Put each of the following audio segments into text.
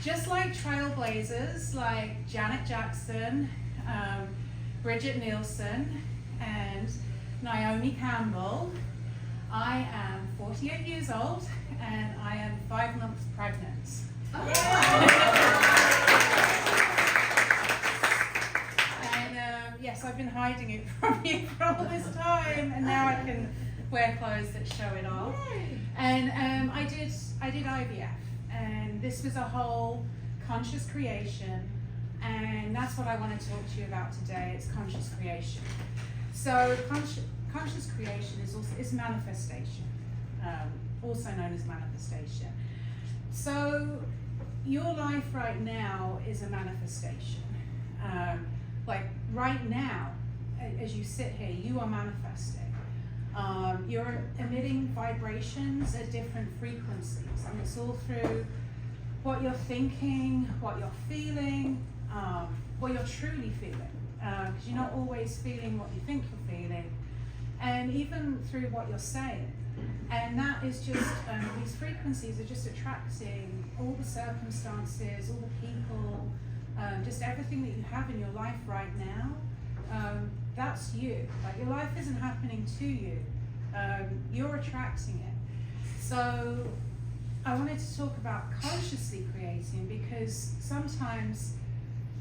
just like trailblazers like Janet Jackson, Bridget Nielsen, and Naomi Campbell, I am 48 years old and I am 5 months pregnant. And yes, I've been hiding it from you for all this time, and now I can wear clothes that show it off. And I did IVF, and this was a whole conscious creation, and that's what I want to talk to you about today. It's conscious creation. So conscious creation is manifestation, also known as manifestation. So your life right now is a manifestation. Like right now, as you sit here, you are manifesting. You're emitting vibrations at different frequencies. I mean, it's all through what you're thinking, what you're feeling, what you're truly feeling. Because you're not always feeling what you think you're feeling, and even through what you're saying. And that is just, these frequencies are just attracting all the circumstances, all the people, just everything that you have in your life right now. That's you. Like, your life isn't happening to you. You're attracting it. So I wanted to talk about consciously creating, because sometimes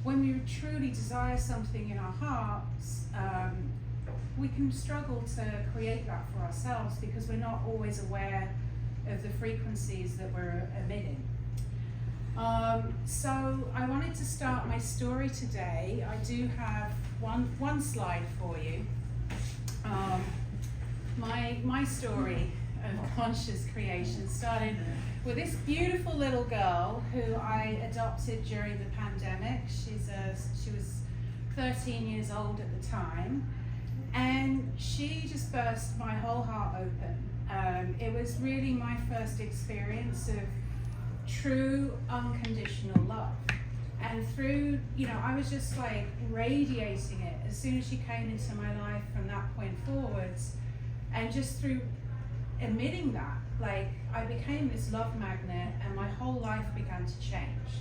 when we truly desire something in our hearts, we can struggle to create that for ourselves because we're not always aware of the frequencies that we're emitting. So I wanted to start my story today. I do have one slide for you. My story of conscious creation started with this beautiful little girl who I adopted during the pandemic. She was 13 years old at the time, and she just burst my whole heart open. It was really my first experience of true unconditional love, and through, I was just like radiating it as soon as she came into my life from that point forwards, and just through emitting that, like, I became this love magnet, and my whole life began to change.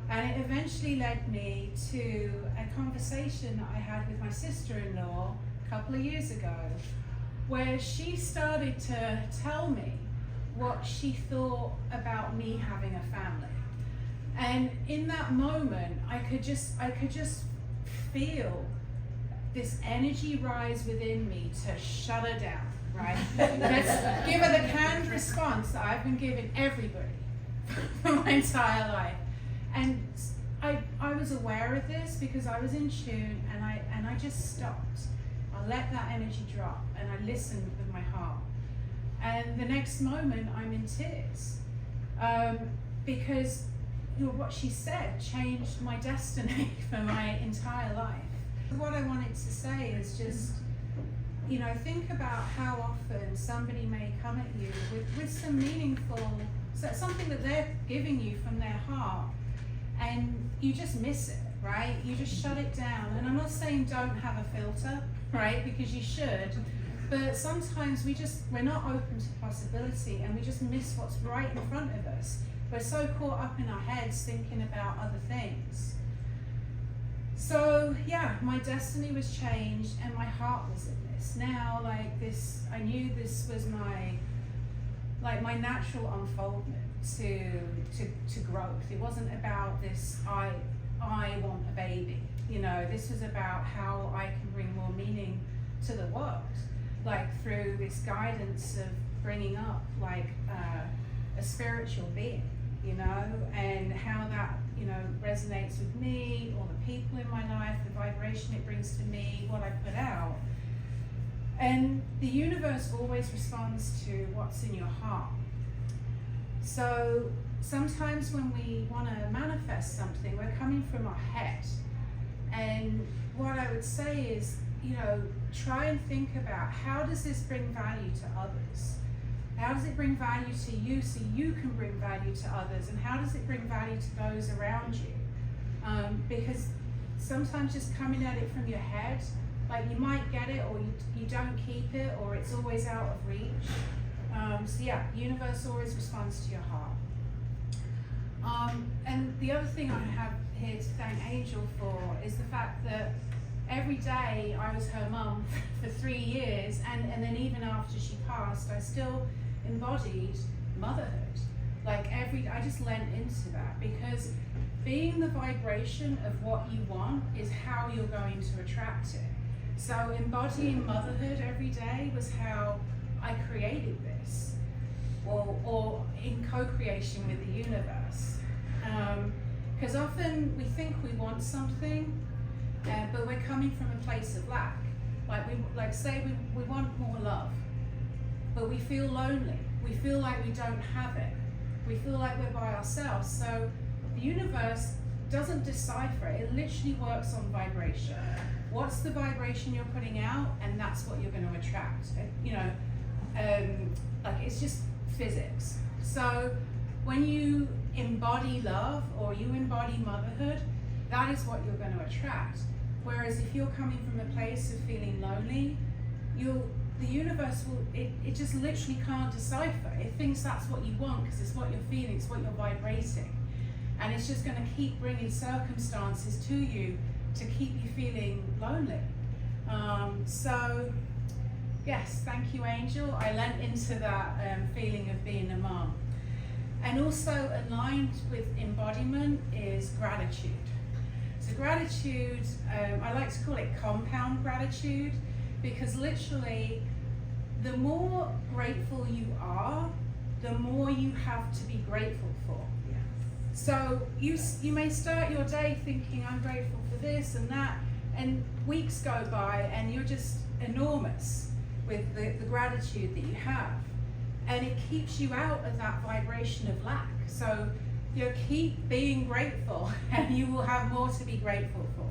And it eventually led me to a conversation that I had with my sister-in-law a couple of years ago, where she started to tell me what she thought about me having a family. And in that moment, I could just feel this energy rise within me to shut her down, right? Let's give her the canned response that I've been giving everybody for my entire life. And I was aware of this because I was in tune, and I just stopped. I let that energy drop, and I listened with my heart. And the next moment, I'm in tears, because what she said changed my destiny for my entire life. What I wanted to say is just, think about how often somebody may come at you with some meaningful, something that they're giving you from their heart, and you just miss it, right? You just shut it down. And I'm not saying don't have a filter, right? Because you should. But sometimes we're not open to possibility, and we just miss what's right in front of us. We're so caught up in our heads thinking about other things. So yeah, my destiny was changed, and my heart was in this. Now, like this, I knew this was my natural unfoldment to growth. It wasn't about this, I want a baby. This was about how I can bring more meaning to the world, like through this guidance of bringing up a spiritual being, and how that, resonates with me, or the people in my life, the vibration it brings to me, what I put out. And the universe always responds to what's in your heart. So sometimes when we want to manifest something, we're coming from our head. And what I would say is, try and think about, how does this bring value to others? How does it bring value to you so you can bring value to others? And how does it bring value to those around you? Because sometimes just coming at it from your head, like, you might get it, or you don't keep it, or it's always out of reach. So yeah, the universe always responds to your heart. And the other thing I have here to thank Angel for is the fact that every day I was her mum for 3 years, and then even after she passed, I still embodied motherhood. Like I just lent into that, because being the vibration of what you want is how you're going to attract it. So embodying motherhood every day was how I created this, or in co-creation with the universe. Because often we think we want something, but we're coming from a place of lack. Say we want more love, but we feel lonely. We feel like we don't have it. We feel like we're by ourselves. So the universe doesn't decipher it. It literally works on vibration. What's the vibration you're putting out, and that's what you're going to attract. It's just physics. So when you embody love, or you embody motherhood, that is what you're going to attract. Whereas if you're coming from a place of feeling lonely, the universe it just literally can't decipher. It thinks that's what you want because it's what you're feeling, it's what you're vibrating. And it's just going to keep bringing circumstances to you to keep you feeling lonely. So yes, thank you, Angel. I lent into that feeling of being a mom. And also aligned with embodiment is gratitude. So gratitude, I like to call it compound gratitude, because literally the more grateful you are, the more you have to be grateful for. Yes. So you may start your day thinking, I'm grateful for this and that, and weeks go by and you're just enormous with the gratitude that you have. And it keeps you out of that vibration of lack. So you keep being grateful and you will have more to be grateful for.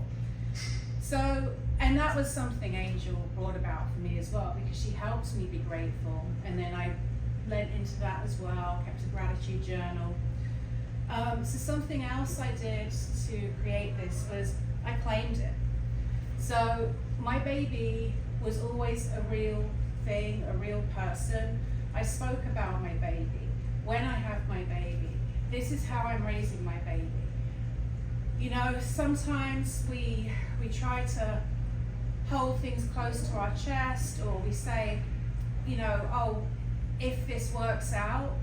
So, and that was something Angel brought about for me as well, because she helps me be grateful. And then I lent into that as well, kept a gratitude journal. So something else I did to create this was I claimed it. So my baby was always a real thing, a real person. I spoke about my baby. When I have my baby, this is how I'm raising my baby. You know, sometimes we try to hold things close to our chest, or we say, you know, oh, if this works out.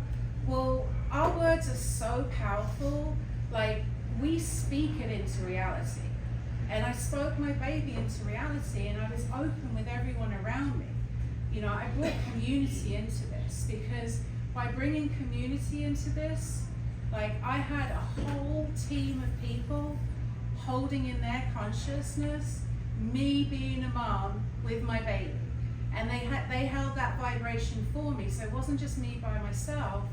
Well, our words are so powerful. Like, we speak it into reality. And I spoke my baby into reality, and I was open with everyone around me. You know, I brought community into this, because by bringing community into this, like, I had a whole team of people holding in their consciousness me being a mom with my baby, and they held that vibration for me. So it wasn't just me by myself,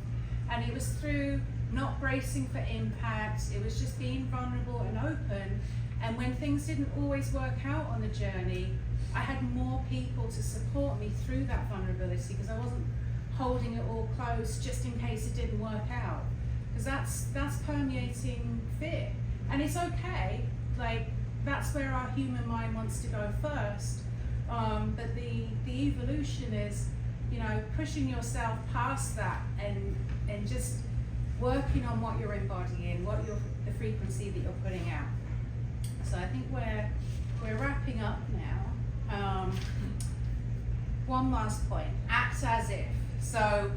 and it was through not bracing for impact. It was just being vulnerable and open. And when things didn't always work out on the journey, I had more people to support me through that vulnerability, because I wasn't holding it all close just in case it didn't work out. Because that's permeating fear. And it's okay, like, that's where our human mind wants to go first. But the evolution is, you know, pushing yourself past that and just working on what you're embodying, the frequency that you're putting out. So I think we're wrapping up now. One last point, act as if. So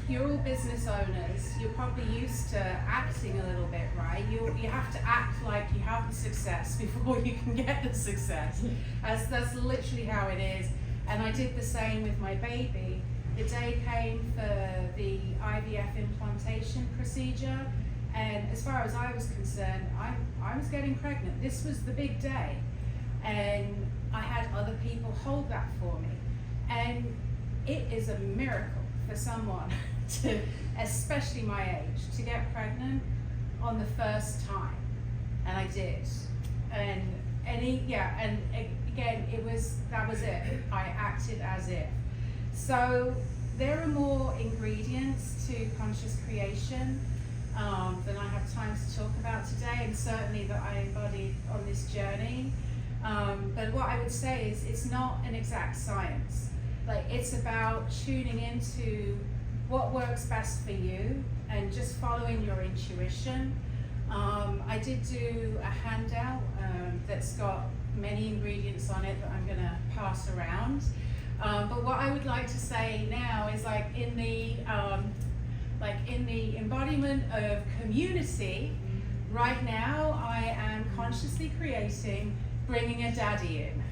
you're all business owners, you're probably used to acting a little bit, right? You have to act like you have the success before you can get the success. That's literally how it is. And I did the same with my baby. The day came for the IVF implantation procedure, and as far as I was concerned, I was getting pregnant. This was the big day, and I had other people hold that for me. And it is a miracle for someone to, especially my age, to get pregnant on the first time. And I did. And again, that was it. I acted as if. So there are more ingredients to conscious creation than I have time to talk about today, and certainly that I embodied on this journey. But what I would say is it's not an exact science. Like, it's about tuning into what works best for you and just following your intuition. I did do a handout that's got many ingredients on it that I'm going to pass around. But what I would like to say now is in the embodiment of community, right now I am consciously creating bringing a daddy in.